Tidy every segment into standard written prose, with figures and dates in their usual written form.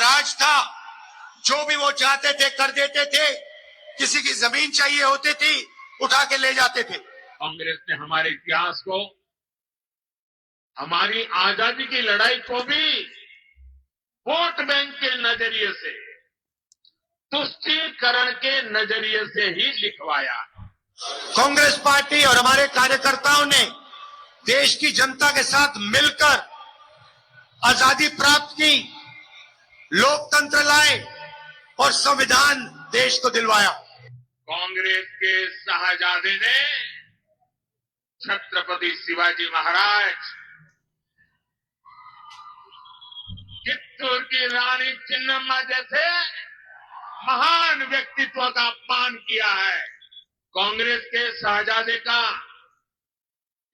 राज था। जो भी वो चाहते थे कर देते थे। किसी की जमीन चाहिए होती थी उठा के ले जाते थे। कांग्रेस ने हमारे इतिहास को, हमारी आजादी की लड़ाई को भी वोट बैंक के नजरिए से, तुष्टीकरण के नजरिए से ही लिखवाया। कांग्रेस पार्टी और हमारे कार्यकर्ताओं ने देश की जनता के साथ मिलकर आजादी प्राप्त की, लोकतंत्र लाए और संविधान देश को दिलवाया। कांग्रेस के शाहजादे ने छत्रपति शिवाजी महाराज, चित्तूर की रानी चिन्नम्मा जैसे महान व्यक्तित्व का अपमान किया है। कांग्रेस के शाहजादे का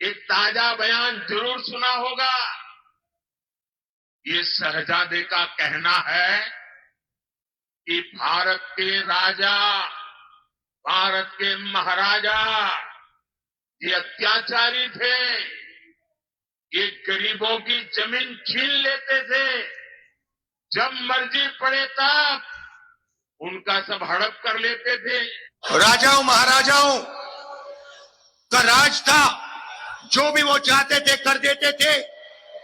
एक ताजा बयान जरूर सुना होगा। ये शहजादे का कहना है कि भारत के राजा, भारत के महाराजा ये अत्याचारी थे। ये गरीबों की जमीन छीन लेते थे, जब मर्जी पड़े तब उनका सब हड़प कर लेते थे। राजाओं महाराजाओं का राज था। जो भी वो चाहते थे कर देते थे।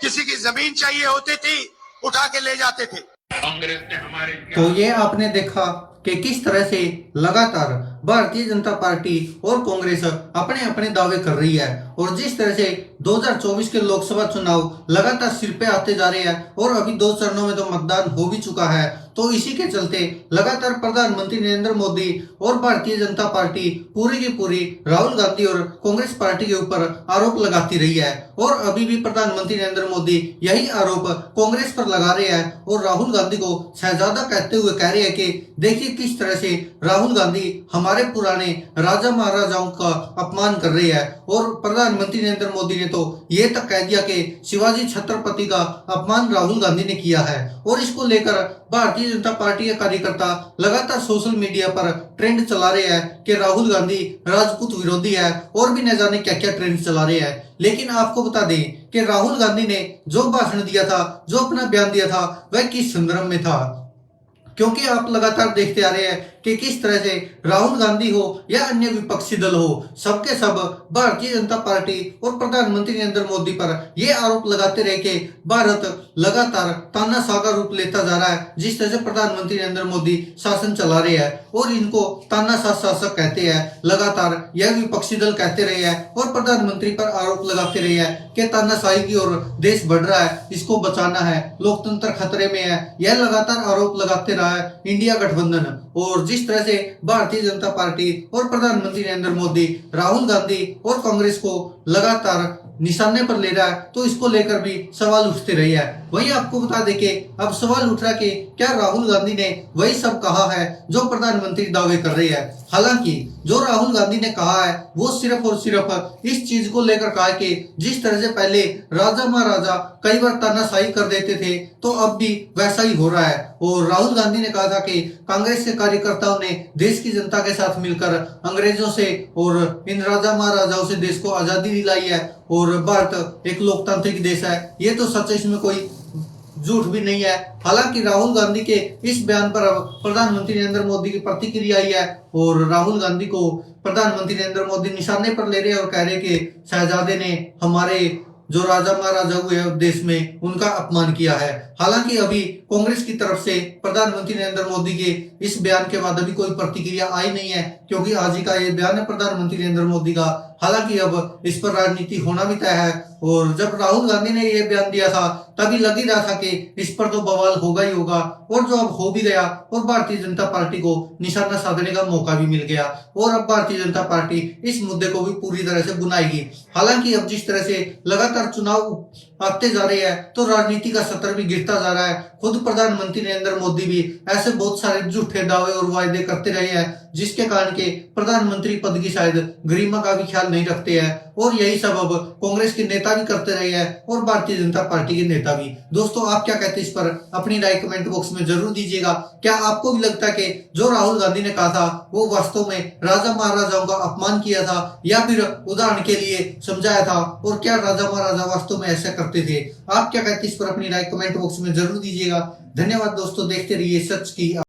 किसी की जमीन चाहिए होती थी उठा के ले जाते थे। कांग्रेस ने हमारे तो ये आपने देखा कि किस तरह से लगातार भारतीय जनता पार्टी और कांग्रेस अपने अपने दावे कर रही है और जिस तरह से 2024 के लोकसभा चुनाव लगातार सिर पे आते जा रहे हैं और अभी 2 चरणों में तो मतदान हो भी चुका है। तो इसी के चलते लगातार प्रधानमंत्री नरेंद्र मोदी और भारतीय जनता पार्टी पूरी की पूरी राहुल गांधी और कांग्रेस पार्टी के ऊपर आरोप लगाती रही है और अभी भी प्रधानमंत्री नरेंद्र मोदी यही आरोप कांग्रेस पर लगा रहे हैं और राहुल गांधी को शहजादा कहते हुए कह रहे हैं कि देखिए किस तरह से राहुल गांधी हमारे पुराने राजा महाराजाओं का अपमान कर रहे हैं। और प्रधानमंत्री नरेंद्र मोदी ने तो ये तक कह दिया कि शिवाजी छत्रपति का अपमान राहुल गांधी ने किया है और इसको लेकर भारतीय जनता पार्टी के कार्यकर्ता लगातार सोशल मीडिया पर ट्रेंड चला रहे हैं कि राहुल गांधी राजपूत विरोधी है और भी न जाने क्या क्या ट्रेंड चला रहे हैं। लेकिन आपको बता दें कि राहुल गांधी ने जो भाषण दिया था, जो अपना बयान दिया था, वह किस संदर्भ में था, क्योंकि आप लगातार देखते आ रहे हैं कि किस तरह से राहुल गांधी हो या अन्य विपक्षी दल हो, सबके सब भारतीय जनता पार्टी और प्रधानमंत्री नरेंद्र मोदी पर ये आरोप लगाते रहे कि भारत लगातार तानाशाह का रूप लेता जा रहा है। जिस तरह से प्रधानमंत्री नरेंद्र मोदी शासन चला रहे हैं और इनको तानाशाह शासक कहते हैं, लगातार यह विपक्षी दल कहते रहे हैं और प्रधानमंत्री पर आरोप लगाते रहे हैं कि तानाशाही की ओर देश बढ़ रहा है, इसको बचाना है, लोकतंत्र खतरे में है। यह लगातार आरोप लगाते रहा है इंडिया गठबंधन। और जिस तरह से भारतीय जनता पार्टी और प्रधानमंत्री नरेंद्र मोदी राहुल गांधी और कांग्रेस को लगातार निशाने पर ले रहा है, तो इसको लेकर भी सवाल उठते रहे हैं। वही आपको बता दें कि अब सवाल उठ रहा कि क्या राहुल गांधी ने वही सब कहा है जो प्रधानमंत्री दावे कर रहे हैं। हालांकि जो राहुल गांधी ने कहा है वो सिर्फ और सिर्फ इस चीज को लेकर कहा है कि जिस तरह से पहले राजा महाराजा कई बार तानाशाही कर देते थे, तो अब भी वैसा ही हो रहा है। और राहुल गांधी ने कहा था कि कांग्रेस के कार्यकर्ताओं ने देश की जनता के साथ मिलकर अंग्रेजों से और इन राजा महाराजाओं से देश को आजादी दिलाई है और भारत एक लोकतांत्रिक देश है। ये तो सच है, इसमें कोई झूठ भी नहीं है। हालांकि राहुल गांधी के इस बयान पर अब प्रधानमंत्री नरेंद्र मोदी की प्रतिक्रिया आई है और राहुल गांधी को प्रधानमंत्री नरेंद्र मोदी निशाने पर ले रहे हैं और कह रहे कि शहजादे ने हमारे जो राजा महाराजा हुए देश में उनका अपमान किया है। हालांकि अभी कांग्रेस की तरफ से प्रधानमंत्री नरेंद्र मोदी के इस बयान के बाद अभी कोई प्रतिक्रिया आई नहीं है, क्योंकि आज ही का ये बयान है प्रधानमंत्री नरेंद्र मोदी का। हालांकि अब इस पर राजनीति होना भी तय है और जब राहुल गांधी ने ये बयान दिया था तभी लग ही रहा था कि इस पर तो बवाल होगा ही होगा, और जो अब हो भी गया और भारतीय जनता पार्टी को निशाना साधने का मौका भी मिल गया और अब भारतीय जनता पार्टी इस मुद्दे को भी पूरी तरह से बुनाएगी। हालांकि अब जिस तरह से लगातार चुनाव आते जा रहे हैं तो राजनीति का सत्र भी गिरता जा रहा है। खुद प्रधानमंत्री नरेंद्र मोदी भी ऐसे बहुत सारे झूठे दावे और वायदे करते रहे हैं जिसके कारण के प्रधानमंत्री पद की शायद गरिमा का भी ख्याल नहीं रखते हैं और यही सब अब कांग्रेस के नेता नेता भी करते रहे हैं और भारतीय जनता पार्टी के नेता भी। दोस्तों आप क्या कहते हैं इस पर अपनी राय कमेंट बॉक्स में जरूर दीजिएगा। क्या आपको भी लगता है कि जो राहुल गांधी ने कहा था वो वास्तव में राजा महाराजाओं का अपमान किया था या फिर उदाहरण के लिए समझाया था, और क्या राजा महाराजा वास्तव में ऐसा करते थे? आप क्या कहते हैं इस पर अपनी राय कमेंट बॉक्स में जरूर दीजिएगा। धन्यवाद दोस्तों, देखते रहिए सच की।